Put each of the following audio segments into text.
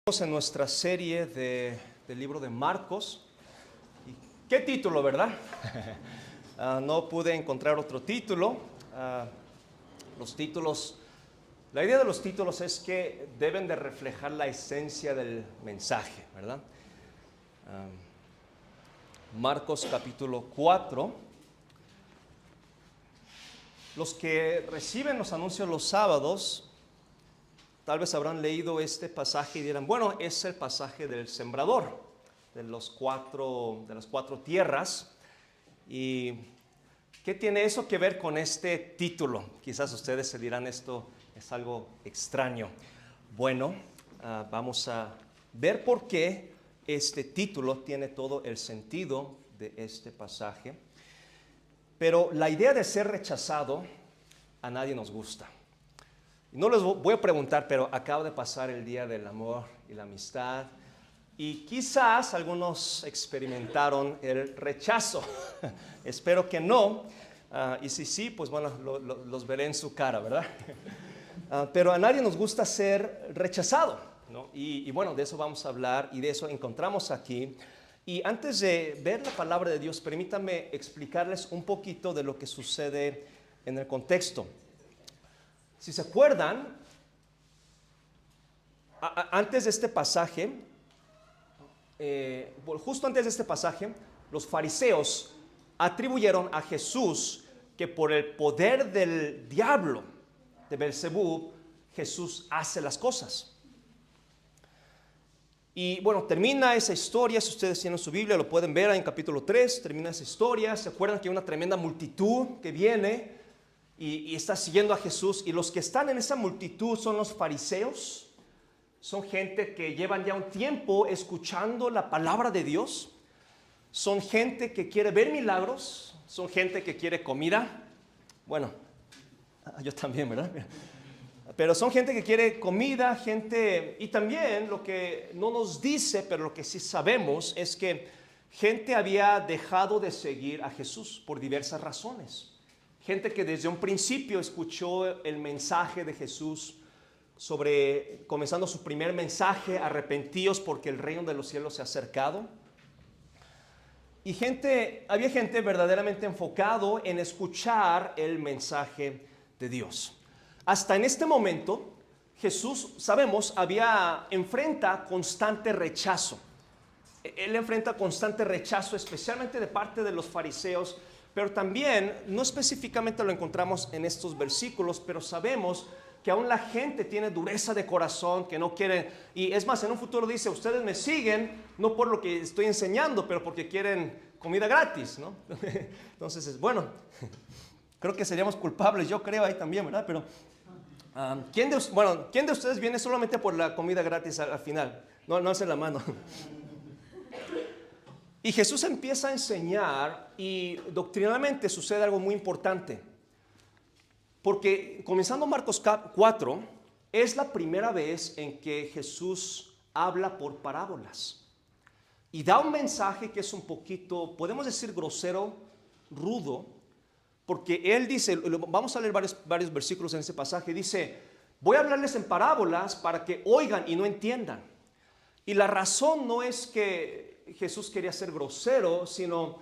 En nuestra serie del libro de Marcos. ¿Qué título, verdad? No pude encontrar otro título. Los títulos, la idea de los títulos es que deben de reflejar la esencia del mensaje, ¿verdad? Marcos capítulo 4. Los que reciben los anuncios los sábados tal vez habrán leído este pasaje y dirán, bueno, es el pasaje del sembrador, de las cuatro tierras. ¿Y qué tiene eso que ver con este título? Quizás ustedes se dirán, esto es algo extraño. Bueno, vamos a ver por qué este título tiene todo el sentido de este pasaje. Pero la idea de ser rechazado a nadie nos gusta. No les voy a preguntar, pero acaba de pasar el día del amor y la amistad y quizás algunos experimentaron el rechazo. Espero que no. Y si sí, pues bueno, los veré en su cara, ¿verdad? Pero a nadie nos gusta ser rechazado, ¿no? Y bueno, de eso vamos a hablar y de eso encontramos aquí. Y antes de ver la palabra de Dios, permítanme explicarles un poquito de lo que sucede en el contexto. Si se acuerdan, antes de este pasaje, justo antes de este pasaje, los fariseos atribuyeron a Jesús que por el poder del diablo, de Beelzebub, Jesús hace las cosas. Y bueno, termina esa historia, si ustedes tienen su Biblia, lo pueden ver en capítulo 3, termina esa historia. ¿Se acuerdan que hay una tremenda multitud que viene y está siguiendo a Jesús? Y los que están en esa multitud son los fariseos. Son gente que llevan ya un tiempo escuchando la palabra de Dios. Son gente que quiere ver milagros. Son gente que quiere comida. Bueno, yo también, ¿verdad? Pero son gente que quiere comida, gente... Y también lo que no nos dice, pero lo que sí sabemos es que gente había dejado de seguir a Jesús por diversas razones. Gente que desde un principio escuchó el mensaje de Jesús comenzando su primer mensaje, arrepentíos porque el reino de los cielos se ha acercado. Y había gente verdaderamente enfocado en escuchar el mensaje de Dios. Hasta en este momento, Jesús, sabemos, enfrenta constante rechazo. Él enfrenta constante rechazo, especialmente de parte de los fariseos. Pero también, no específicamente lo encontramos en estos versículos, pero sabemos que aún la gente tiene dureza de corazón, que no quiere, y es más, en un futuro dice, ustedes me siguen, no por lo que estoy enseñando, pero porque quieren comida gratis, ¿no? Entonces, bueno, creo que seríamos culpables, yo creo ahí también, ¿verdad? Pero, ¿quién de ustedes viene solamente por la comida gratis al final? No hace la mano. Y Jesús empieza a enseñar y doctrinalmente sucede algo muy importante. Porque comenzando Marcos 4, es la primera vez en que Jesús habla por parábolas. Y da un mensaje que es un poquito, podemos decir grosero, rudo. Porque él dice, vamos a leer varios versículos en ese pasaje, dice, voy a hablarles en parábolas para que oigan y no entiendan. Y la razón no es que Jesús quería ser grosero, sino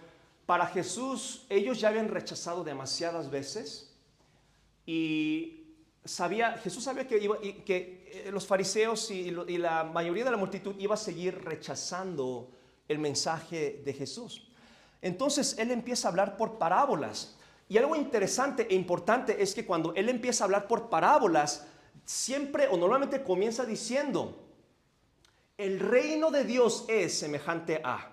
para Jesús ellos ya habían rechazado demasiadas veces y Jesús sabía que los fariseos y la mayoría de la multitud iba a seguir rechazando el mensaje de Jesús. Entonces él empieza a hablar por parábolas y algo interesante e importante es que cuando él empieza a hablar por parábolas siempre o normalmente comienza diciendo: el reino de Dios es semejante a,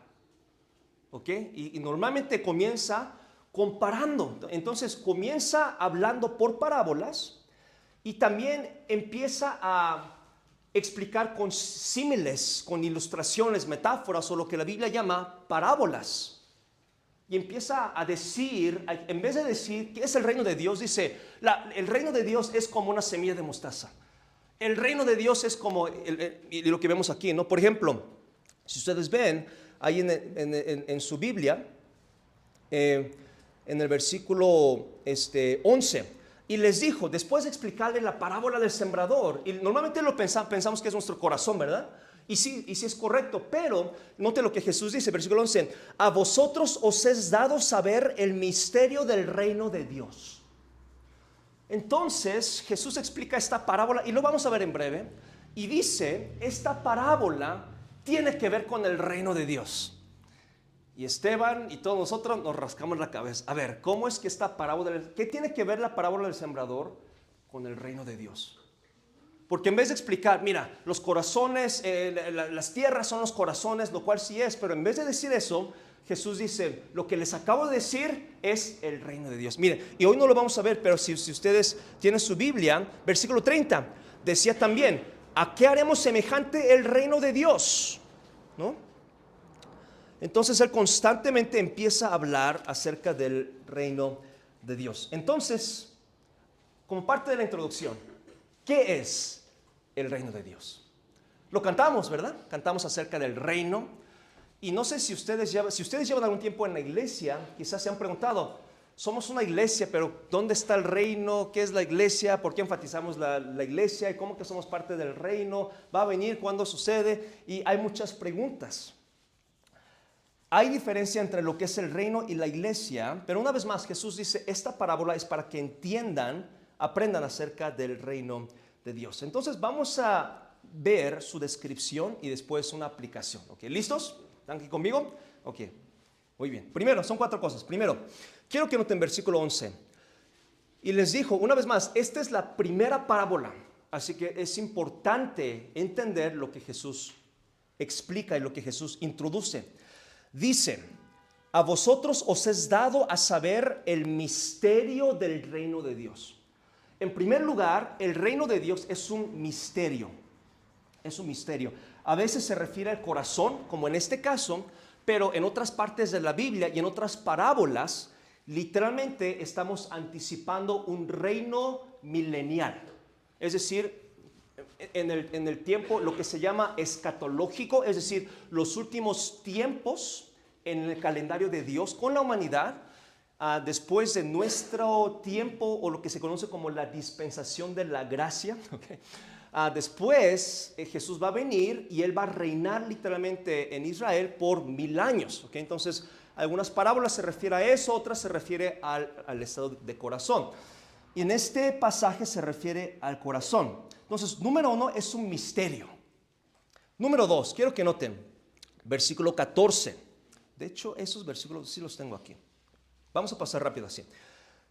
¿ok? Y normalmente comienza comparando. Entonces comienza hablando por parábolas y también empieza a explicar con símiles, con ilustraciones, metáforas o lo que la Biblia llama parábolas. Y empieza a decir, en vez de decir qué es el reino de Dios, dice, el reino de Dios es como una semilla de mostaza. El reino de Dios es como lo que vemos aquí, ¿no? Por ejemplo, si ustedes ven ahí en su Biblia, en el versículo 11, y les dijo, después de explicarle la parábola del sembrador, y normalmente pensamos que es nuestro corazón, ¿verdad? y sí es correcto, pero note lo que Jesús dice, versículo 11, a vosotros os es dado saber el misterio del reino de Dios. Entonces Jesús explica esta parábola y lo vamos a ver en breve, y dice, esta parábola tiene que ver con el reino de Dios. Y Esteban y todos nosotros nos rascamos la cabeza. A ver, ¿cómo es que esta parábola, qué tiene que ver la parábola del sembrador con el reino de Dios? Porque en vez de explicar, mira, los corazones, las tierras son los corazones, lo cual sí es, pero en vez de decir eso, Jesús dice, lo que les acabo de decir es el reino de Dios. Miren, y hoy no lo vamos a ver, pero si ustedes tienen su Biblia, versículo 30, decía también, ¿a qué haremos semejante el reino de Dios? ¿No? Entonces él constantemente empieza a hablar acerca del reino de Dios. Entonces, como parte de la introducción, ¿qué es el reino de Dios? Lo cantamos, ¿verdad? Cantamos acerca del reino. Y no sé si ustedes llevan algún tiempo en la iglesia, quizás se han preguntado, somos una iglesia, pero ¿dónde está el reino? ¿Qué es la iglesia? ¿Por qué enfatizamos la iglesia? ¿Y cómo que somos parte del reino? ¿Va a venir? ¿Cuándo sucede? Y hay muchas preguntas. Hay diferencia entre lo que es el reino y la iglesia, pero una vez más Jesús dice, esta parábola es para que aprendan acerca del reino de Dios. Entonces vamos a ver su descripción y después una aplicación. ¿Ok? ¿Listos? ¿Están aquí conmigo? Ok, muy bien. Primero, son 4 cosas. Primero, quiero que noten versículo 11. Y les dijo, una vez más, esta es la primera parábola, así que es importante entender lo que Jesús explica y lo que Jesús introduce. Dice, a vosotros os es dado a saber el misterio del reino de Dios. En primer lugar, el reino de Dios es un misterio. Es un misterio. A veces se refiere al corazón, como en este caso, pero en otras partes de la Biblia y en otras parábolas, literalmente estamos anticipando un reino milenial. Es decir, en el tiempo, lo que se llama escatológico, es decir, los últimos tiempos en el calendario de Dios con la humanidad, después de nuestro tiempo o lo que se conoce como la dispensación de la gracia. Okay. Después Jesús va a venir y Él va a reinar literalmente en Israel por 1000 años. Okay. Entonces, algunas parábolas se refieren a eso, otras se refieren al estado de corazón. Y en este pasaje se refiere al corazón. Entonces, número 1 es un misterio. Número 2, quiero que noten, versículo 14. De hecho, esos versículos sí los tengo aquí. Vamos a pasar rápido así.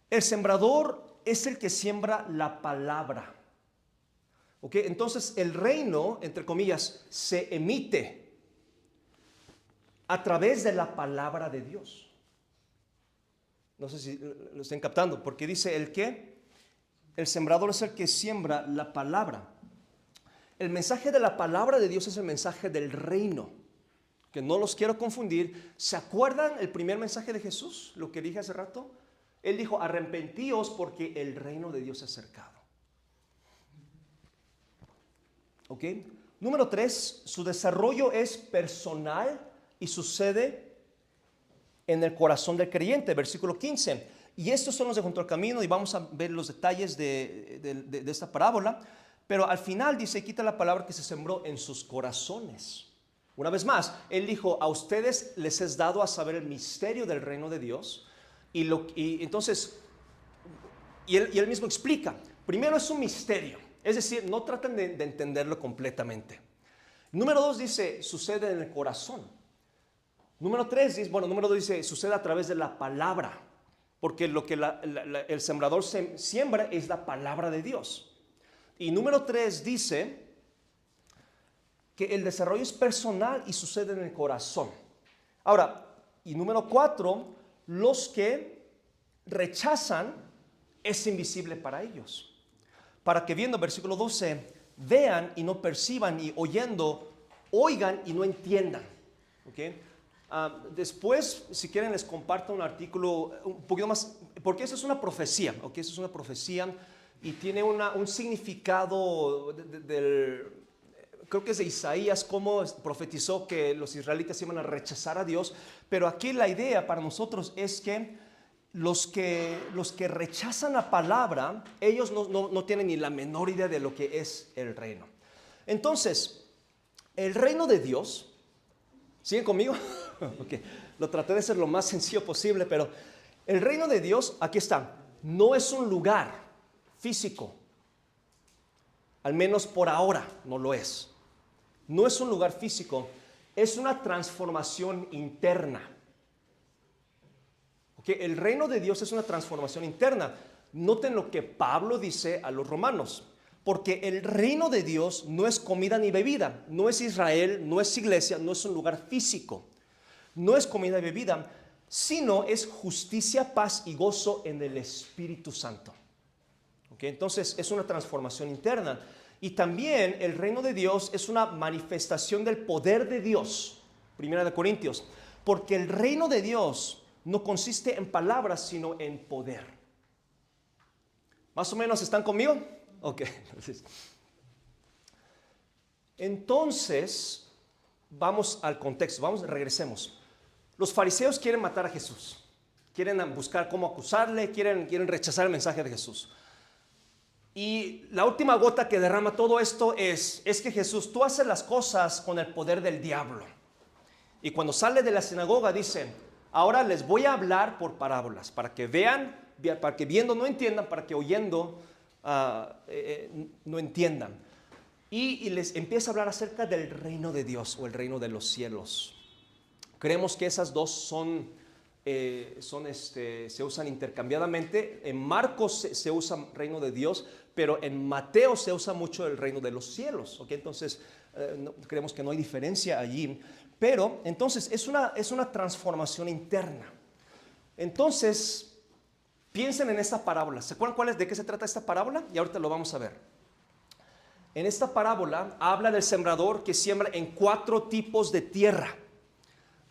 El sembrador es el que siembra la palabra. ¿Ok? Entonces, el reino, entre comillas, se emite a través de la palabra de Dios. No sé si lo estén captando, porque dice el que el sembrador es el que siembra la palabra. El mensaje de la palabra de Dios es el mensaje del reino, que no los quiero confundir. ¿Se acuerdan el primer mensaje de Jesús? Lo que dije hace rato. Él dijo, arrepentíos porque el reino de Dios se ha acercado. ¿Ok? Número 3, su desarrollo es personal y sucede en el corazón del creyente, versículo 15. Y estos son los de junto al camino y vamos a ver los detalles de esta parábola. Pero al final dice, quita la palabra que se sembró en sus corazones. Una vez más, Él dijo, a ustedes les es dado a saber el misterio del reino de Dios. Y entonces, él mismo explica, primero es un misterio. Es decir, no traten de entenderlo completamente. Número 2 dice, sucede en el corazón. Número 2 dice, sucede a través de la palabra. Porque lo que el sembrador siembra es la palabra de Dios. Y número 3 dice que el desarrollo es personal y sucede en el corazón. Ahora, y número 4, los que rechazan es invisible para ellos. Para que viendo, versículo 12, vean y no perciban, y oyendo, oigan y no entiendan. ¿Okay? Después, si quieren, les comparto un artículo un poquito más, porque eso es una profecía, ¿okay? Eso es una profecía y tiene un significado creo que es de Isaías, cómo profetizó que los israelitas iban a rechazar a Dios, pero aquí la idea para nosotros es que los que rechazan la palabra, ellos no tienen ni la menor idea de lo que es el reino. Entonces, El reino de Dios, ¿siguen conmigo? Okay. Lo traté de ser lo más sencillo posible, pero el reino de Dios, aquí está, no es un lugar físico. Al menos por ahora no lo es. No es un lugar físico, es una transformación interna. ¿Okay? El reino de Dios es una transformación interna. Noten lo que Pablo dice a los romanos. Porque el reino de Dios no es comida ni bebida, no es Israel, no es iglesia, no es un lugar físico, no es comida y bebida, sino es justicia, paz y gozo en el Espíritu Santo. ¿Okay? Entonces es una transformación interna. Y también el reino de Dios es una manifestación del poder de Dios, 1 Corintios, porque el reino de Dios no consiste en palabras, sino en poder. ¿Más o menos están conmigo? Ok, entonces vamos al contexto, regresemos. Los fariseos quieren matar a Jesús, quieren buscar cómo acusarle, quieren rechazar el mensaje de Jesús. Y la última gota que derrama todo esto es que Jesús, tú haces las cosas con el poder del diablo. Y cuando sale de la sinagoga dice, ahora les voy a hablar por parábolas, para que vean, para que viendo no entiendan, para que oyendo no entiendan. Y les empieza a hablar acerca del reino de Dios o el reino de los cielos. Creemos que esas dos se usan intercambiadamente. En Marcos se usa reino de Dios, pero en Mateo se usa mucho el reino de los cielos. ¿Okay? Entonces creemos que no hay diferencia allí. Pero entonces es una transformación interna. Entonces piensen en esta parábola. ¿Se acuerdan de qué se trata esta parábola? Y ahorita lo vamos a ver. En esta parábola habla del sembrador que siembra en 4 tipos de tierra.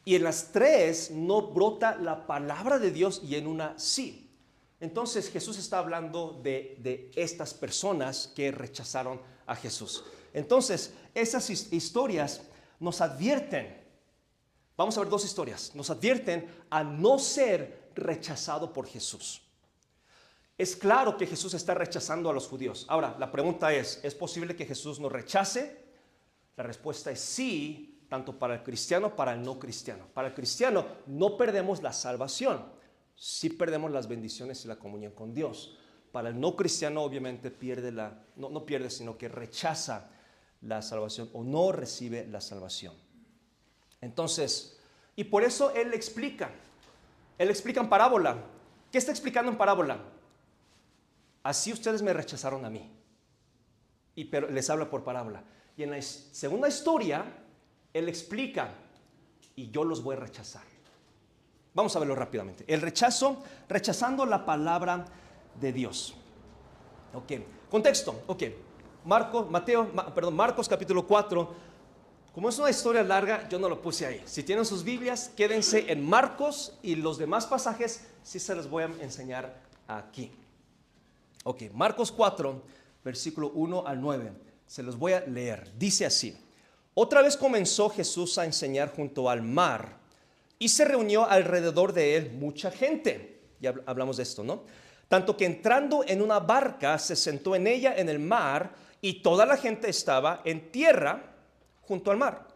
Y en las 3 no brota la palabra de Dios y en una sí. Entonces Jesús está hablando de estas personas que rechazaron a Jesús. Entonces esas historias nos advierten. Vamos a ver 2 historias. Nos advierten a no ser rechazado por Jesús. Es claro que Jesús está rechazando a los judíos. Ahora, la pregunta ¿es posible que Jesús nos rechace? La respuesta es sí, tanto para el cristiano, para el no cristiano. Para el cristiano no perdemos la salvación, sí perdemos las bendiciones y la comunión con Dios. Para el no cristiano obviamente no pierde, sino que rechaza la salvación o no recibe la salvación. Entonces, y por eso Él explica en parábola. ¿Qué está explicando en parábola? Así ustedes me rechazaron a mí. Pero les habla por parábola. Y en la segunda historia, Él explica, y yo los voy a rechazar. Vamos a verlo rápidamente. El rechazando la palabra de Dios. Ok, contexto. Ok, Marcos capítulo 4. Como es una historia larga, yo no lo puse ahí. Si tienen sus Biblias, quédense en Marcos y los demás pasajes sí se los voy a enseñar aquí. Ok, Marcos 4, versículo 1 al 9. Se los voy a leer. Dice así. Otra vez comenzó Jesús a enseñar junto al mar y se reunió alrededor de él mucha gente. Ya hablamos de esto, ¿no? Tanto que entrando en una barca se sentó en ella en el mar y toda la gente estaba en tierra junto al mar.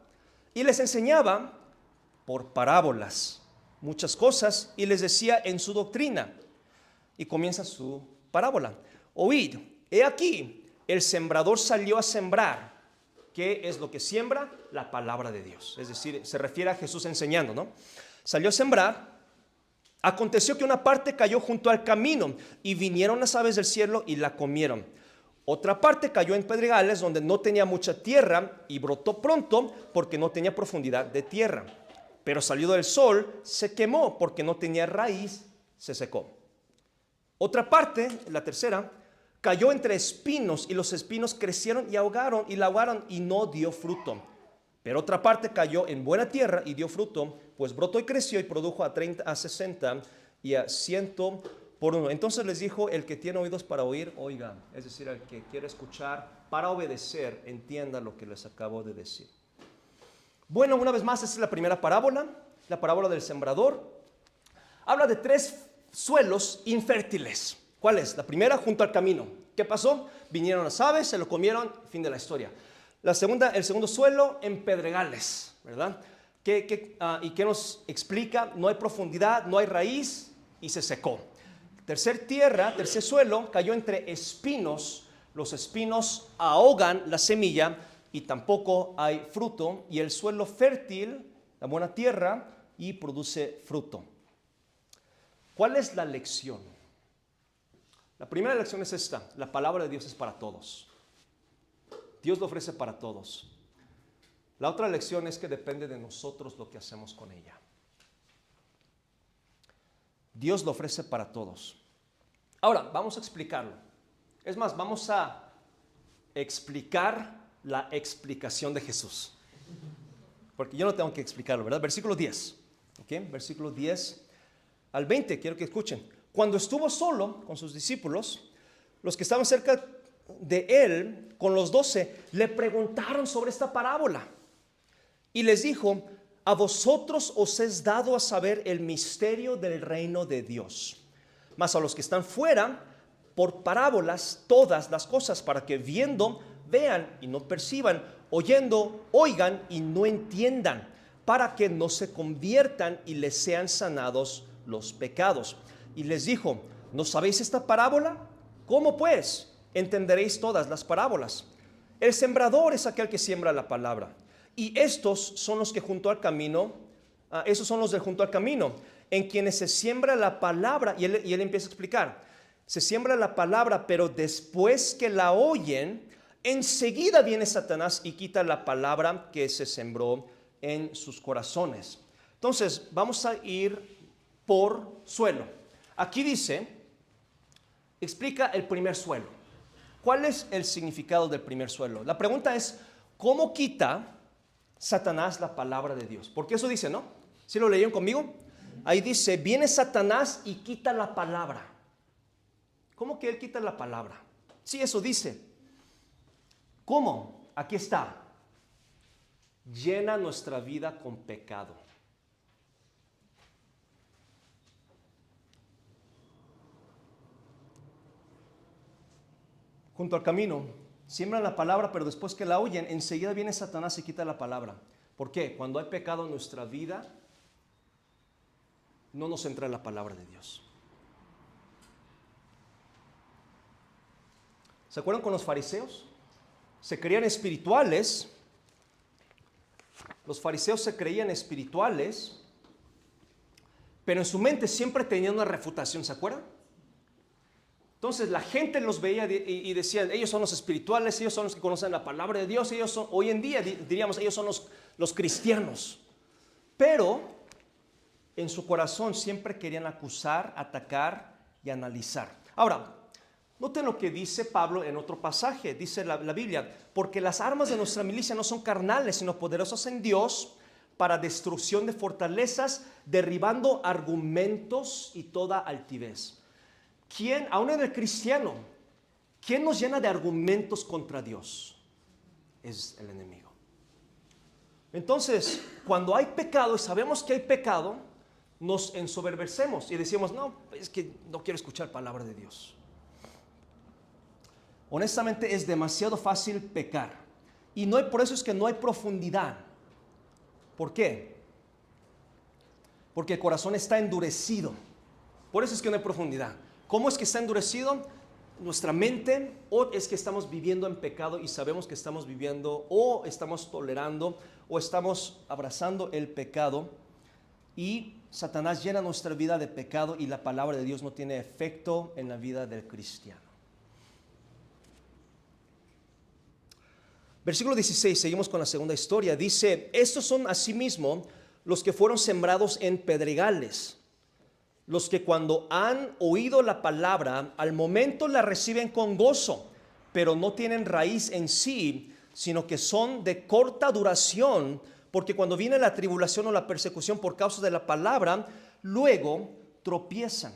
Y les enseñaba por parábolas muchas cosas y les decía en su doctrina. Y comienza su parábola. Oíd, he aquí, el sembrador salió a sembrar. ¿Qué es lo que siembra? La palabra de Dios. Es decir, se refiere a Jesús enseñando, ¿no? Salió a sembrar. Aconteció que una parte cayó junto al camino y vinieron las aves del cielo y la comieron. Otra parte cayó en pedregales donde no tenía mucha tierra y brotó pronto porque no tenía profundidad de tierra. Pero salido del sol se quemó porque no tenía raíz, se secó. Otra parte, la tercera, cayó entre espinos y los espinos crecieron y la ahogaron y no dio fruto. Pero otra parte cayó en buena tierra y dio fruto, pues brotó y creció y produjo a 30, a 60 y a 100 por uno. Entonces les dijo, el que tiene oídos para oír, oiga. Es decir, el que quiere escuchar para obedecer, entienda lo que les acabo de decir. Bueno, una vez más, esta es la primera parábola, la parábola del sembrador. Habla de 3 suelos infértiles. ¿Cuál es? La primera, junto al camino. ¿Qué pasó? Vinieron las aves, se lo comieron, fin de la historia. El segundo suelo en pedregales, ¿verdad? ¿Y qué nos explica? No hay profundidad, no hay raíz y se secó. Tercer suelo cayó entre espinos. Los espinos ahogan la semilla y tampoco hay fruto. Y el suelo fértil, la buena tierra, y produce fruto. ¿Cuál es la lección? La primera lección es esta: la palabra de Dios es para todos. Dios lo ofrece para todos. La otra lección es que depende de nosotros lo que hacemos con ella. Dios lo ofrece para todos. Ahora, vamos a explicarlo. Es más, vamos a explicar la explicación de Jesús. Porque yo no tengo que explicarlo, ¿verdad? Versículo 10. ¿Ok? Versículo 10 al 20, quiero que escuchen. Cuando estuvo solo con sus discípulos, los que estaban cerca de él, con los 12, le preguntaron sobre esta parábola. Y les dijo: a vosotros os es dado a saber el misterio del reino de Dios. Mas a los que están fuera, por parábolas, todas las cosas, para que viendo, vean y no perciban, oyendo, oigan y no entiendan, para que no se conviertan y les sean sanados los pecados. Y les dijo: ¿no sabéis esta parábola? ¿Cómo pues entenderéis todas las parábolas? El sembrador es aquel que siembra la palabra. Y estos son los que junto al camino, esos son los de junto al camino, en quienes se siembra la palabra. Y él empieza a explicar: se siembra la palabra, pero después que la oyen, enseguida viene Satanás y quita la palabra que se sembró en sus corazones. Entonces, vamos a ir por suelo. Aquí dice, explica el primer suelo. ¿Cuál es el significado del primer suelo? La pregunta es: ¿cómo quita Satanás la palabra de Dios? Porque eso dice, ¿no? ¿Sí lo leyeron conmigo? Ahí dice: viene Satanás y quita la palabra. ¿Cómo que él quita la palabra? Sí, eso dice. ¿Cómo? Aquí está. Llena nuestra vida con pecado. Junto al camino, siembran la palabra, pero después que la oyen, enseguida viene Satanás y quita la palabra. ¿Por qué? Cuando hay pecado en nuestra vida, no nos entra la palabra de Dios. ¿Se acuerdan con los fariseos? Se creían espirituales. Los fariseos se creían espirituales, pero en su mente siempre tenían una refutación, ¿se acuerdan? Entonces la gente los veía y decían: ellos son los espirituales, ellos son los que conocen la palabra de Dios, ellos son, hoy en día diríamos, ellos son los cristianos. Pero en su corazón siempre querían acusar, atacar y analizar. Ahora, noten lo que dice Pablo en otro pasaje. Dice la Biblia: porque las armas de nuestra milicia no son carnales, sino poderosas en Dios para destrucción de fortalezas, derribando argumentos y toda altivez. ¿Quién, aún en el cristiano, quién nos llena de argumentos contra Dios? Es el enemigo. Entonces, cuando hay pecado y sabemos que hay pecado, nos ensoberbecemos y decimos: no, es que no quiero escuchar palabra de Dios. Honestamente, es demasiado fácil pecar. Y por eso es que no hay profundidad. ¿Por qué? Porque el corazón está endurecido. Por eso es que no hay profundidad. ¿Cómo es que está endurecido? Nuestra mente, o es que estamos viviendo en pecado y sabemos que estamos viviendo, o estamos tolerando, o estamos abrazando el pecado, y Satanás llena nuestra vida de pecado y la palabra de Dios no tiene efecto en la vida del cristiano. Versículo 16, seguimos con la segunda historia. Dice: estos son asimismo los que fueron sembrados en pedregales, los que cuando han oído la palabra, al momento la reciben con gozo, pero no tienen raíz en sí, sino que son de corta duración, porque cuando viene la tribulación o la persecución por causa de la palabra, luego tropiezan.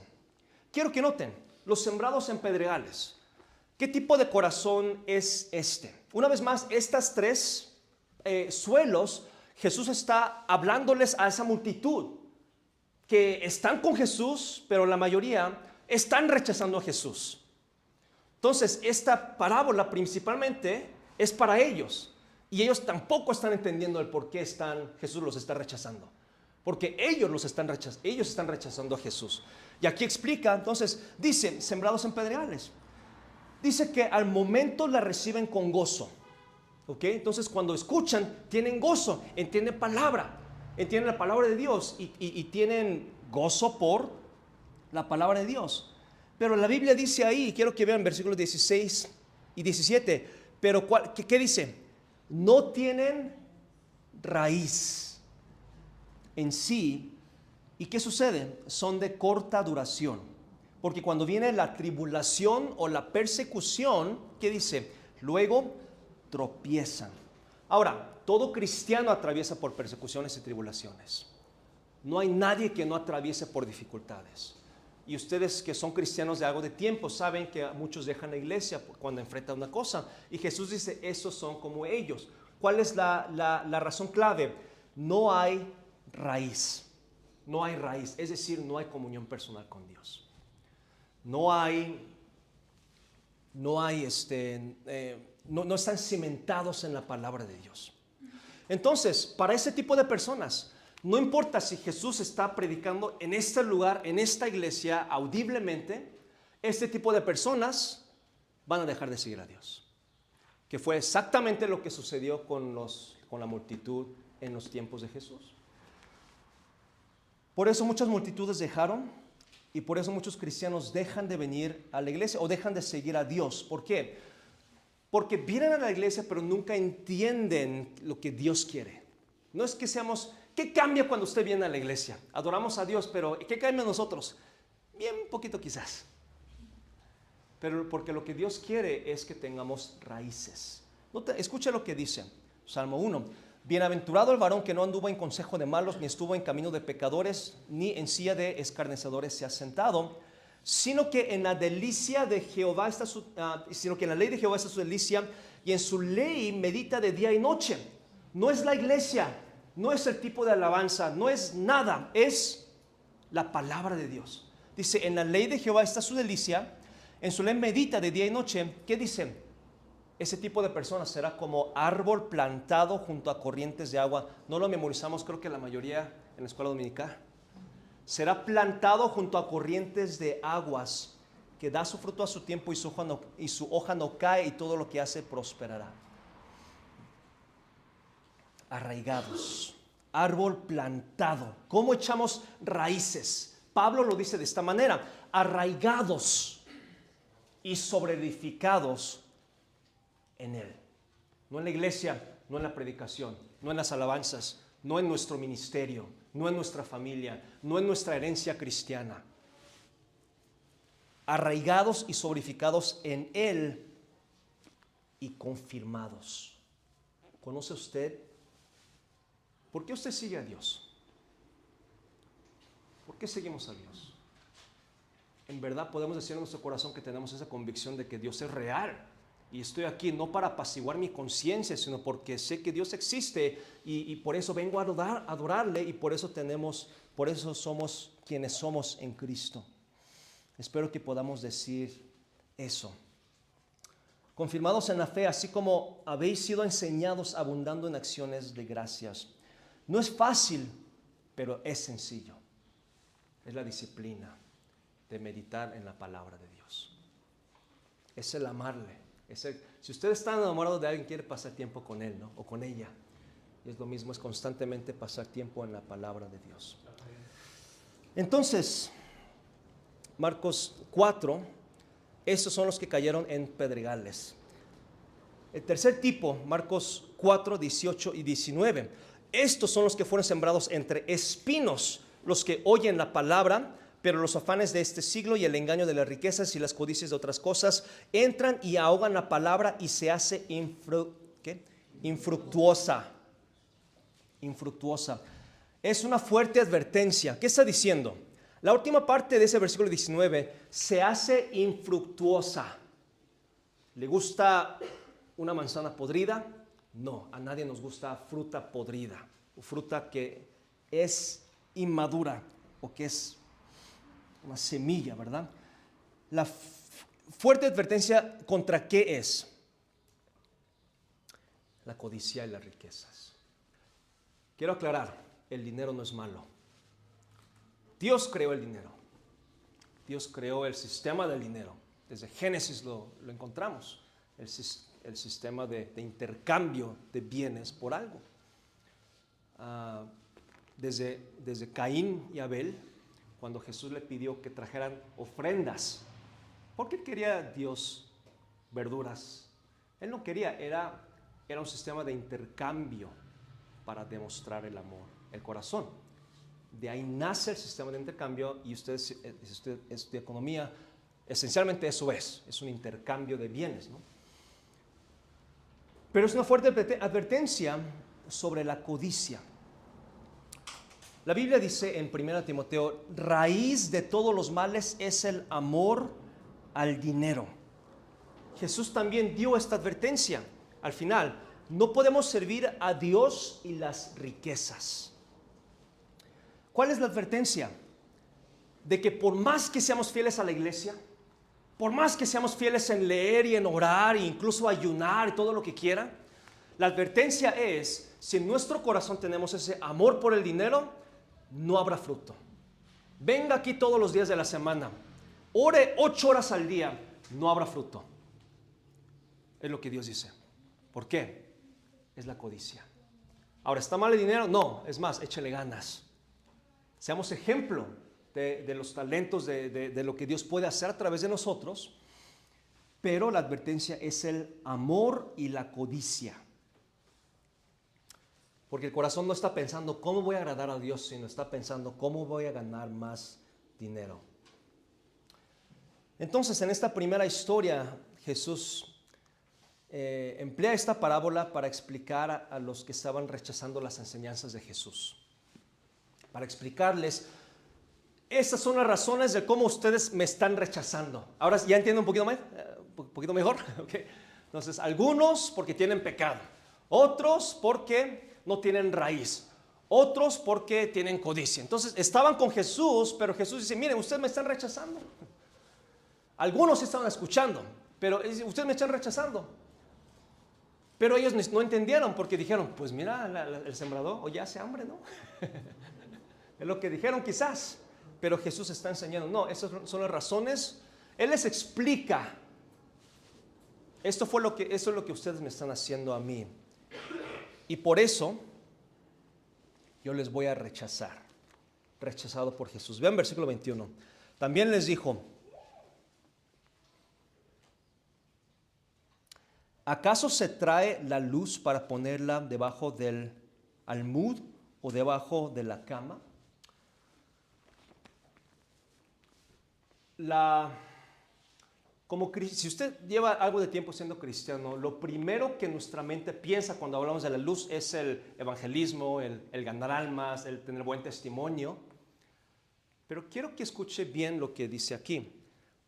Quiero que noten, los sembrados en pedregales. ¿Qué tipo de corazón es este? Una vez más, estas tres suelos, Jesús está hablándoles a esa multitud que están con Jesús, pero la mayoría están rechazando a Jesús. Entonces, esta parábola principalmente es para ellos. Y ellos tampoco están entendiendo el por qué Jesús los está rechazando. Porque ellos están rechazando a Jesús. Y aquí explica, entonces, dice, sembrados en pedregales. Dice que al momento la reciben con gozo. ¿Ok? Entonces cuando escuchan, tienen gozo, entienden la palabra de Dios y tienen gozo por la palabra de Dios. Pero la Biblia dice ahí, quiero que vean versículos 16 y 17, pero ¿qué dice? No tienen raíz en sí. ¿Y qué sucede? Son de corta duración. Porque cuando viene la tribulación o la persecución, ¿qué dice? Luego tropiezan. Ahora, todo cristiano atraviesa por persecuciones y tribulaciones. No hay nadie que no atraviese por dificultades. Y ustedes que son cristianos de algo de tiempo saben que muchos dejan la iglesia cuando enfrentan una cosa. Y Jesús dice, esos son como ellos. ¿Cuál es la razón clave? No hay raíz. No hay raíz, es decir, no hay comunión personal con Dios. No están cimentados en la palabra de Dios. Entonces, para ese tipo de personas, no importa si Jesús está predicando en este lugar, en esta iglesia, audiblemente, este tipo de personas van a dejar de seguir a Dios. Que fue exactamente lo que sucedió con la multitud en los tiempos de Jesús. Por eso muchas multitudes dejaron y por eso muchos cristianos dejan de venir a la iglesia o dejan de seguir a Dios. ¿Por qué? Porque vienen a la iglesia pero nunca entienden lo que Dios quiere. No es que ¿qué cambia cuando usted viene a la iglesia? Adoramos a Dios, pero ¿qué cambia en nosotros? Bien poquito quizás. Pero porque lo que Dios quiere es que tengamos raíces. Escucha lo que dice Salmo 1. Bienaventurado el varón que no anduvo en consejo de malos, ni estuvo en camino de pecadores, ni en silla de escarnecedores se ha sentado, sino que en la delicia de Jehová sino que en la ley de Jehová está su delicia, y en su ley medita de día y noche. No es la iglesia, no es el tipo de alabanza, no es nada, es la palabra de Dios. Dice, en la ley de Jehová está su delicia, en su ley medita de día y noche. ¿Qué dice? Ese tipo de persona será como árbol plantado junto a corrientes de agua. No lo memorizamos, creo que la mayoría en la escuela dominical. Será plantado junto a corrientes de aguas, que da su fruto a su tiempo y su hoja no cae y todo lo que hace prosperará. Arraigados, árbol plantado. ¿Cómo echamos raíces? Pablo lo dice de esta manera: arraigados y sobreedificados en Él. No en la iglesia, no en la predicación, no en las alabanzas, no en nuestro ministerio, no en nuestra familia, no en nuestra herencia cristiana. Arraigados y sobreedificados en Él y confirmados. ¿Conoce usted? ¿Por qué usted sigue a Dios? ¿Por qué seguimos a Dios? En verdad podemos decir en nuestro corazón que tenemos esa convicción de que Dios es real. Y estoy aquí no para apaciguar mi conciencia, sino porque sé que Dios existe y por eso vengo a adorarle y por eso somos quienes somos en Cristo. Espero que podamos decir eso. Confirmados en la fe, así como habéis sido enseñados, abundando en acciones de gracias. No es fácil, pero es sencillo. Es la disciplina de meditar en la palabra de Dios. Es el amarle. Si usted está enamorado de alguien, quiere pasar tiempo con él, ¿no? O con ella. Y es lo mismo, es constantemente pasar tiempo en la palabra de Dios. Entonces, Marcos 4, estos son los que cayeron en pedregales. El tercer tipo, Marcos 4, 18 y 19. Estos son los que fueron sembrados entre espinos, los que oyen la palabra, pero los afanes de este siglo y el engaño de las riquezas y las codicias de otras cosas entran y ahogan la palabra y se hace infructuosa. Infructuosa. Es una fuerte advertencia. ¿Qué está diciendo? La última parte de ese versículo 19, se hace infructuosa. ¿Le gusta una manzana podrida? No, a nadie nos gusta fruta podrida, fruta que es inmadura o que es una semilla, ¿verdad? La fuerte advertencia, ¿contra qué es? la codicia y las riquezas. Quiero aclarar, el dinero no es malo. Dios creó el dinero. Dios creó el sistema del dinero. Desde Génesis lo encontramos, el sistema de intercambio de bienes por algo. Desde Caín y Abel, cuando Jesús le pidió que trajeran ofrendas, ¿por qué quería Dios verduras? Él no quería, era un sistema de intercambio para demostrar el amor, el corazón. De ahí nace el sistema de intercambio y si usted estudia economía, esencialmente eso es un intercambio de bienes, ¿no? Pero es una fuerte advertencia sobre la codicia. La Biblia dice en 1 Timoteo, raíz de todos los males es el amor al dinero. Jesús también dio esta advertencia al final. No podemos servir a Dios y las riquezas. ¿Cuál es la advertencia? De que por más que seamos fieles a la iglesia, por más que seamos fieles en leer y en orar, e incluso ayunar y todo lo que quiera, la advertencia es, si en nuestro corazón tenemos ese amor por el dinero, no habrá fruto. Venga aquí todos los días de la semana, ore 8 horas al día, no habrá fruto. Es lo que Dios dice. ¿Por qué? Es la codicia. Ahora, ¿está mal el dinero? No, es más, échale ganas. Seamos ejemplo de los talentos, de lo que Dios puede hacer a través de nosotros, pero la advertencia es el amor y la codicia. Porque el corazón no está pensando cómo voy a agradar a Dios, sino está pensando cómo voy a ganar más dinero. Entonces, en esta primera historia, Jesús emplea esta parábola para explicar a los que estaban rechazando las enseñanzas de Jesús. Para explicarles, estas son las razones de cómo ustedes me están rechazando. Ahora ya entiendo un poquito mejor. Okay. Entonces, algunos porque tienen pecado, otros porque no tienen raíz, otros porque tienen codicia. Entonces, estaban con Jesús, pero Jesús dice, miren, ustedes me están rechazando. Algunos estaban escuchando, pero ustedes me están rechazando. Pero ellos no entendieron porque dijeron, pues mira, el sembrador o ya hace hambre, ¿no? Es lo que dijeron quizás. Pero Jesús está enseñando, no, esas son las razones. Él les explica, esto es lo que ustedes me están haciendo a mí. Y por eso yo les voy a rechazar. Rechazado por Jesús. Vean versículo 21. También les dijo, ¿acaso se trae la luz para ponerla debajo del almud o debajo de la cama? Si usted lleva algo de tiempo siendo cristiano, lo primero que nuestra mente piensa cuando hablamos de la luz es el evangelismo, el ganar almas, el tener buen testimonio. Pero quiero que escuche bien lo que dice aquí.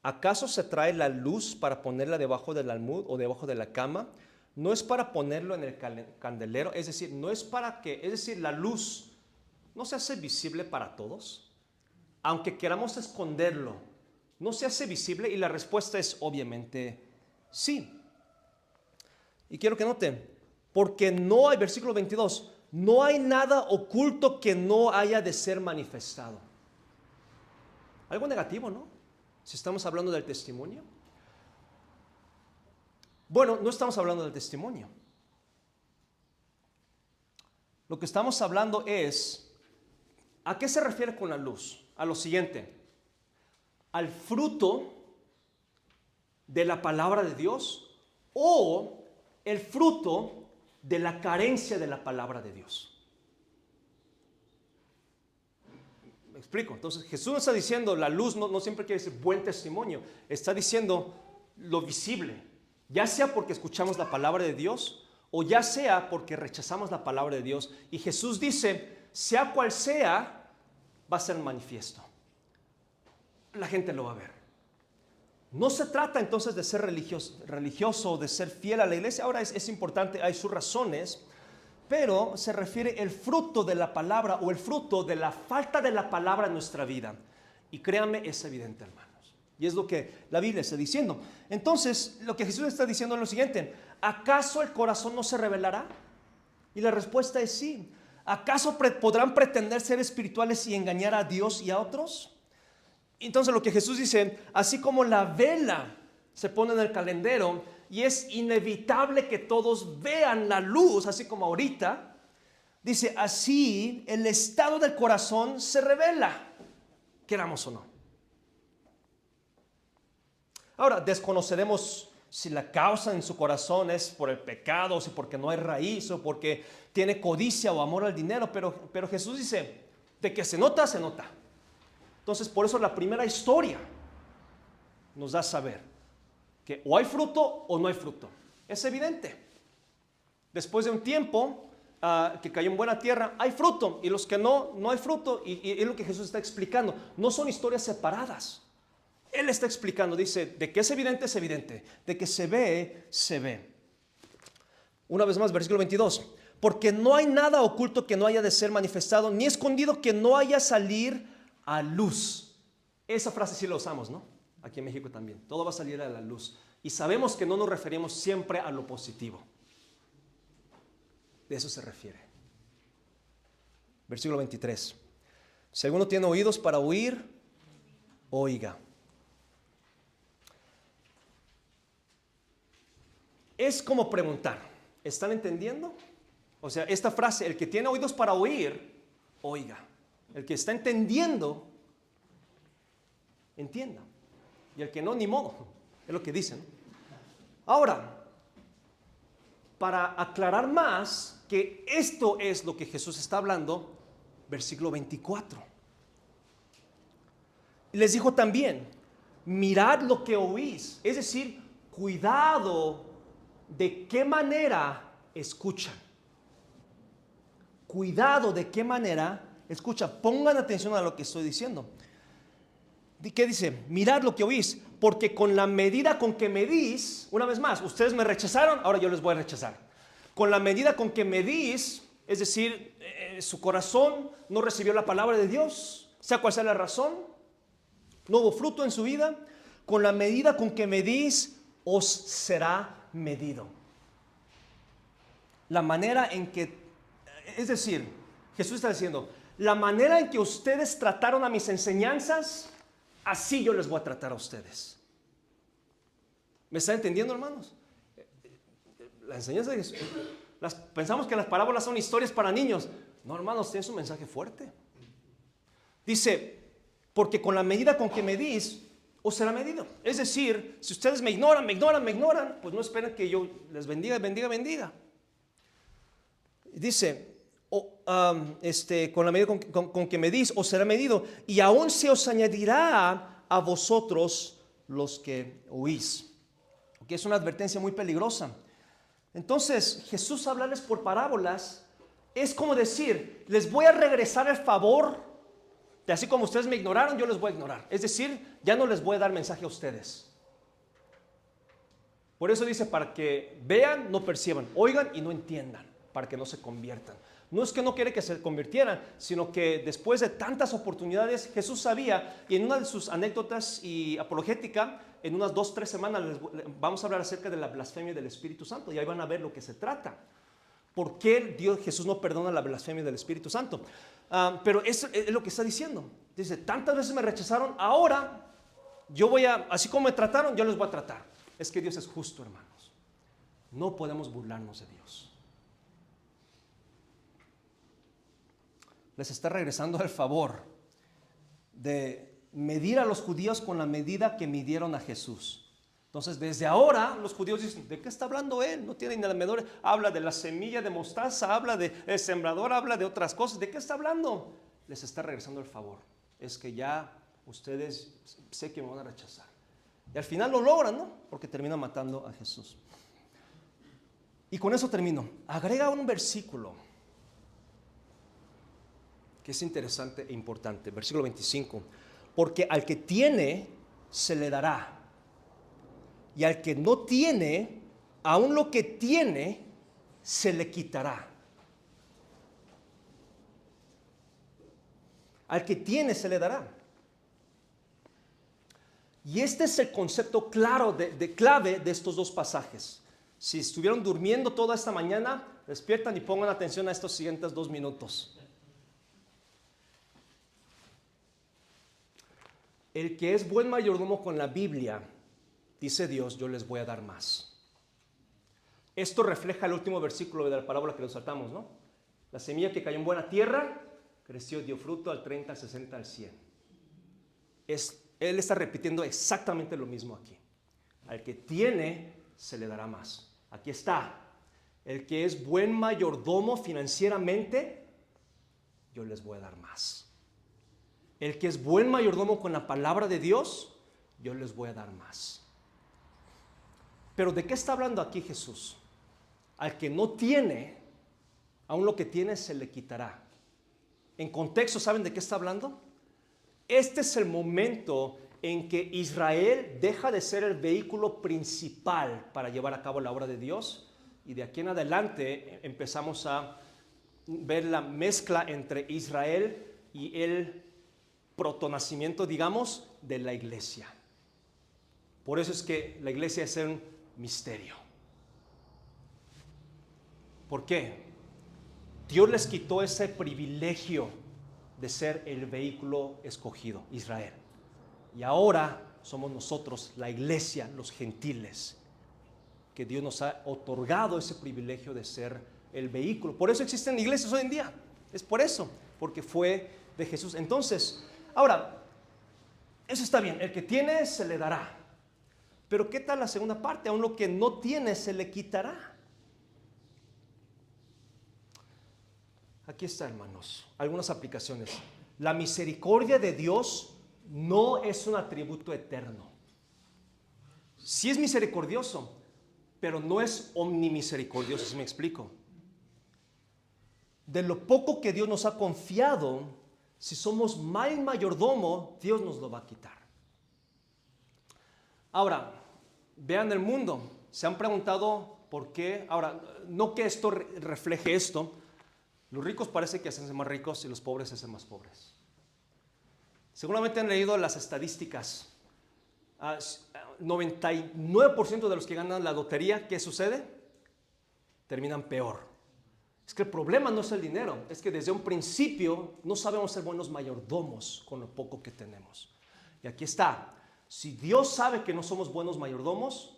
¿Acaso se trae la luz para ponerla debajo del almud o debajo de la cama? No es para ponerlo en el candelero, es decir, la luz no se hace visible para todos, aunque queramos esconderlo. ¿No se hace visible? Y la respuesta es obviamente sí. Y quiero que noten, porque no hay, versículo 22, no hay nada oculto que no haya de ser manifestado. Algo negativo, ¿no? Si estamos hablando del testimonio. Bueno, no estamos hablando del testimonio. Lo que estamos hablando es, ¿a qué se refiere con la luz? A lo siguiente. Al fruto de la palabra de Dios o el fruto de la carencia de la palabra de Dios. ¿Me explico? Entonces Jesús está diciendo, la luz no siempre quiere decir buen testimonio, está diciendo lo visible, ya sea porque escuchamos la palabra de Dios o ya sea porque rechazamos la palabra de Dios. Y Jesús dice, sea cual sea, va a ser manifiesto. La gente lo va a ver. No se trata entonces de ser religioso o de ser fiel a la iglesia. Ahora es importante, hay sus razones, pero se refiere el fruto de la palabra o el fruto de la falta de la palabra en nuestra vida. Y créanme, es evidente, hermanos. Y es lo que la Biblia está diciendo. Entonces, lo que Jesús está diciendo es lo siguiente: ¿acaso el corazón no se revelará? Y la respuesta es sí. ¿Acaso podrán pretender ser espirituales y engañar a Dios y a otros? Entonces lo que Jesús dice, así como la vela se pone en el calendero y es inevitable que todos vean la luz, así como ahorita, dice, así el estado del corazón se revela, queramos o no. Ahora, desconoceremos si la causa en su corazón es por el pecado, o si porque no hay raíz, o porque tiene codicia o amor al dinero, pero Jesús dice, de que se nota, se nota. Entonces, por eso la primera historia nos da a saber que o hay fruto o no hay fruto. Es evidente. Después de un tiempo que cayó en buena tierra, hay fruto, y los que no hay fruto, y es lo que Jesús está explicando. No son historias separadas. Él está explicando, dice, de que es evidente, de que se ve, se ve. Una vez más, versículo 22. Porque no hay nada oculto que no haya de ser manifestado, ni escondido que no haya salir a luz. Esa frase sí la usamos, ¿no? Aquí en México también. Todo va a salir a la luz. Y sabemos que no nos referimos siempre a lo positivo. De eso se refiere. Versículo 23. Si alguno tiene oídos para oír, oiga. Es como preguntar, ¿están entendiendo? O sea, esta frase, el que tiene oídos para oír, oiga. El que está entendiendo, entienda. Y el que no, ni modo. Es lo que dicen. Ahora, para aclarar más que esto es lo que Jesús está hablando, versículo 24. Les dijo también, mirad lo que oís. Es decir, cuidado de qué manera escuchan. Cuidado de qué manera escuchan. Pongan atención a lo que estoy diciendo. ¿Qué dice? Mirad lo que oís, porque con la medida con que medís, una vez más, ustedes me rechazaron, ahora yo les voy a rechazar. Con la medida con que medís, es decir, su corazón no recibió la palabra de Dios, sea cual sea la razón, no hubo fruto en su vida, con la medida con que medís, os será medido. La manera en que, es decir, Jesús está diciendo, la manera en que ustedes trataron a mis enseñanzas, así yo les voy a tratar a ustedes. ¿Me están entendiendo, hermanos? La enseñanza de Jesús, pensamos que las parábolas son historias para niños. No, hermanos, tiene un mensaje fuerte. Dice, porque con la medida con que medís, os será medido. Es decir, si ustedes me ignoran, pues no esperen que yo les bendiga. Dice, con la medida con que medís, os será medido, y aún se os añadirá a vosotros los que oís. Que es una advertencia muy peligrosa. Entonces, Jesús hablarles por parábolas es como decir, les voy a regresar el favor de así como ustedes me ignoraron, yo les voy a ignorar. Es decir, ya no les voy a dar mensaje a ustedes. Por eso dice, para que vean, no perciban, oigan y no entiendan, para que no se conviertan. No es que no quiere que se convirtieran, sino que después de tantas oportunidades, Jesús sabía, y en una de sus anécdotas y apologética, en unas 2-3 semanas vamos a hablar acerca de la blasfemia del Espíritu Santo, y ahí van a ver lo que se trata. ¿Por qué Jesús no perdona la blasfemia del Espíritu Santo? Pero eso es lo que está diciendo. Dice, tantas veces me rechazaron, ahora yo así como me trataron, yo les voy a tratar. Es que Dios es justo, hermanos. No podemos burlarnos de Dios. Les está regresando el favor de medir a los judíos con la medida que midieron a Jesús. Entonces, desde ahora, los judíos dicen, ¿de qué está hablando él? No tiene ni medidores. Habla de la semilla de mostaza, habla del sembrador, habla de otras cosas. ¿De qué está hablando? Les está regresando el favor. Es que ya ustedes sé que me van a rechazar. Y al final lo logran, ¿no? Porque terminan matando a Jesús. Y con eso termino. Agrega un versículo que es interesante e importante. Versículo 25. Porque al que tiene, se le dará. Y al que no tiene, aun lo que tiene, se le quitará. Al que tiene, se le dará. Y este es el concepto claro de clave de estos dos pasajes. Si estuvieron durmiendo toda esta mañana, despiertan y pongan atención a estos siguientes 2 minutos. El que es buen mayordomo con la Biblia, dice Dios, yo les voy a dar más. Esto refleja el último versículo de la parábola que nos saltamos, ¿no? La semilla que cayó en buena tierra, creció, dio fruto al 30, al 60, al 100. Él está repitiendo exactamente lo mismo aquí. Al que tiene, se le dará más. Aquí está. El que es buen mayordomo financieramente, yo les voy a dar más. El que es buen mayordomo con la palabra de Dios, yo les voy a dar más. Pero ¿de qué está hablando aquí Jesús? Al que no tiene, aún lo que tiene se le quitará. En contexto, ¿saben de qué está hablando? Este es el momento en que Israel deja de ser el vehículo principal para llevar a cabo la obra de Dios, y de aquí en adelante empezamos a ver la mezcla entre Israel y el protonacimiento, digamos, de la iglesia. Por eso es que la iglesia es un misterio. ¿Por qué? Dios les quitó ese privilegio de ser el vehículo escogido, Israel. Y ahora somos nosotros, la iglesia, los gentiles, que Dios nos ha otorgado ese privilegio de ser el vehículo. Por eso existen iglesias hoy en día. Es por eso, porque fue de Jesús. Entonces, ahora, eso está bien. El que tiene, se le dará. Pero ¿qué tal la segunda parte? Aún lo que no tiene, se le quitará. Aquí está, hermanos, algunas aplicaciones. La misericordia de Dios no es un atributo eterno. Sí es misericordioso, pero no es omnimisericordioso, si me explico. De lo poco que Dios nos ha confiado, si somos mal mayordomo, Dios nos lo va a quitar. Ahora, vean el mundo. Se han preguntado por qué. Ahora, no que esto refleje esto. Los ricos parece que hacen más ricos y los pobres se hacen más pobres. Seguramente han leído las estadísticas. 99% de los que ganan la lotería, ¿qué sucede? Terminan peor. Es que el problema no es el dinero, es que desde un principio no sabemos ser buenos mayordomos con lo poco que tenemos. Y aquí está. Si Dios sabe que no somos buenos mayordomos,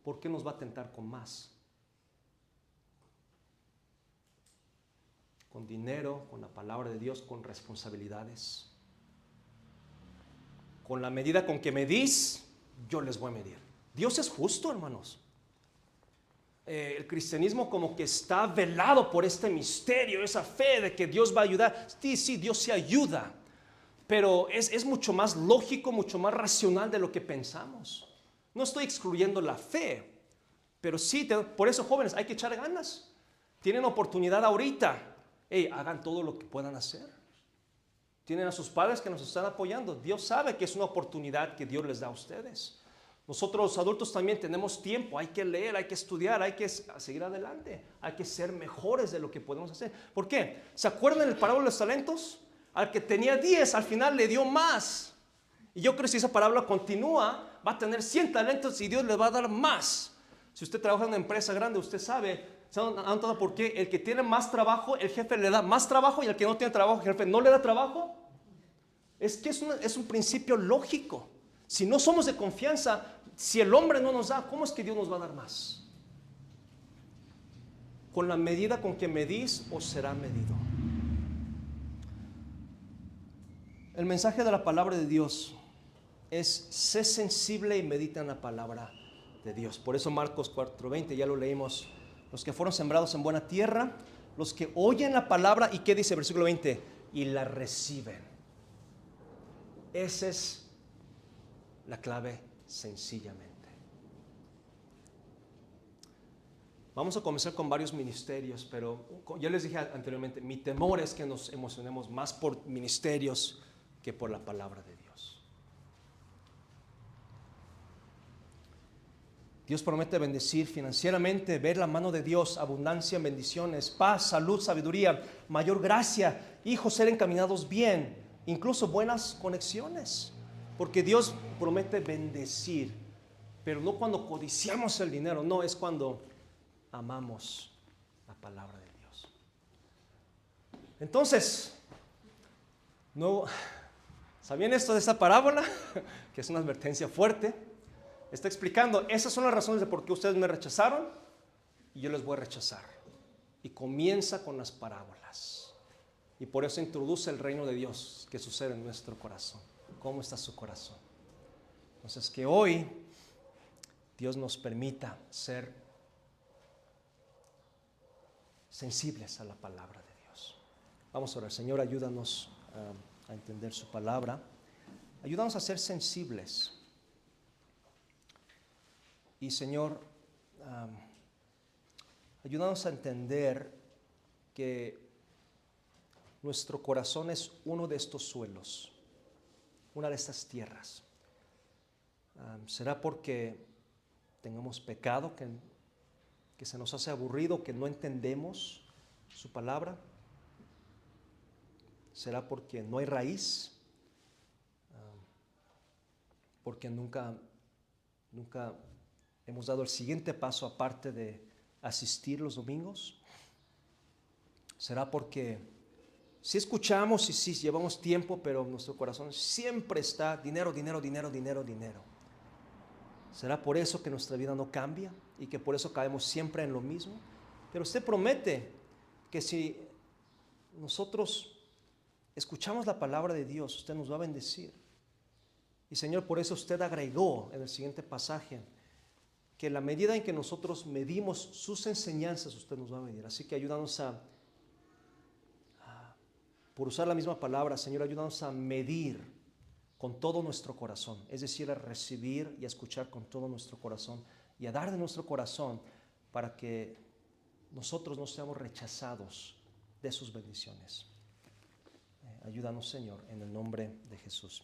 ¿por qué nos va a tentar con más? Con dinero, con la palabra de Dios, con responsabilidades. Con la medida con que medís, yo les voy a medir. Dios es justo, hermanos. El cristianismo como que está velado por este misterio, esa fe de que Dios va a ayudar. Sí, Dios sí ayuda, pero es mucho más lógico, mucho más racional de lo que pensamos. No estoy excluyendo la fe, pero sí, por eso, jóvenes, hay que echar ganas. Tienen oportunidad ahorita. Hagan todo lo que puedan hacer. Tienen a sus padres que nos están apoyando. Dios sabe que es una oportunidad que Dios les da a ustedes. Nosotros los adultos también tenemos tiempo. Hay que leer, hay que estudiar, hay que seguir adelante. Hay que ser mejores de lo que podemos hacer. ¿Por qué? ¿Se acuerdan del parábola de los talentos? Al que tenía 10, al final le dio más. Y yo creo que si esa parábola continúa, va a tener 100 talentos y Dios le va a dar más. Si usted trabaja en una empresa grande, usted sabe. ¿Se han notado por qué? El que tiene más trabajo, el jefe le da más trabajo, y el que no tiene trabajo, el jefe no le da trabajo. Es que es un principio lógico. Si no somos de confianza, si el hombre no nos da, ¿cómo es que Dios nos va a dar más? Con la medida con que medís, os será medido. El mensaje de la palabra de Dios es: sé sensible y medita en la palabra de Dios. Por eso Marcos 4:20, ya lo leímos. Los que fueron sembrados en buena tierra, los que oyen la palabra, ¿y qué dice el versículo 20? Y la reciben. Esa es la clave, sencillamente. Vamos a comenzar con varios ministerios, pero ya les dije anteriormente, mi temor es que nos emocionemos más por ministerios que por la palabra de Dios. Dios promete bendecir financieramente, ver la mano de Dios, abundancia en bendiciones, paz, salud, sabiduría, mayor gracia, hijos ser encaminados bien, incluso buenas conexiones. Porque Dios promete bendecir, pero no cuando codiciamos el dinero, no, es cuando amamos la palabra de Dios. Entonces, no, ¿sabían esto de esta parábola? Que es una advertencia fuerte. Está explicando, esas son las razones de por qué ustedes me rechazaron y yo les voy a rechazar. Y comienza con las parábolas. Y por eso introduce el reino de Dios que sucede en nuestro corazón. ¿Cómo está su corazón? Entonces, que hoy Dios nos permita ser sensibles a la palabra de Dios. Vamos a orar. Señor, ayúdanos a entender su palabra. Ayúdanos a ser sensibles. Y Señor, ayúdanos a entender que nuestro corazón es uno de estos suelos, una de estas tierras. ¿Será porque tengamos pecado, que se nos hace aburrido, que no entendemos su palabra? ¿Será porque no hay raíz? Porque nunca hemos dado el siguiente paso aparte de asistir los domingos. ¿Será porque sí escuchamos y sí llevamos tiempo, pero nuestro corazón siempre está dinero, dinero, dinero, dinero, dinero? ¿Será por eso que nuestra vida no cambia y que por eso caemos siempre en lo mismo? Pero usted promete que si nosotros escuchamos la palabra de Dios, usted nos va a bendecir. Y Señor, por eso usted agregó en el siguiente pasaje que la medida en que nosotros medimos sus enseñanzas, usted nos va a medir. Así que ayúdanos por usar la misma palabra, Señor, ayúdanos a medir con todo nuestro corazón, es decir, a recibir y a escuchar con todo nuestro corazón y a dar de nuestro corazón para que nosotros no seamos rechazados de sus bendiciones. Ayúdanos, Señor, en el nombre de Jesús.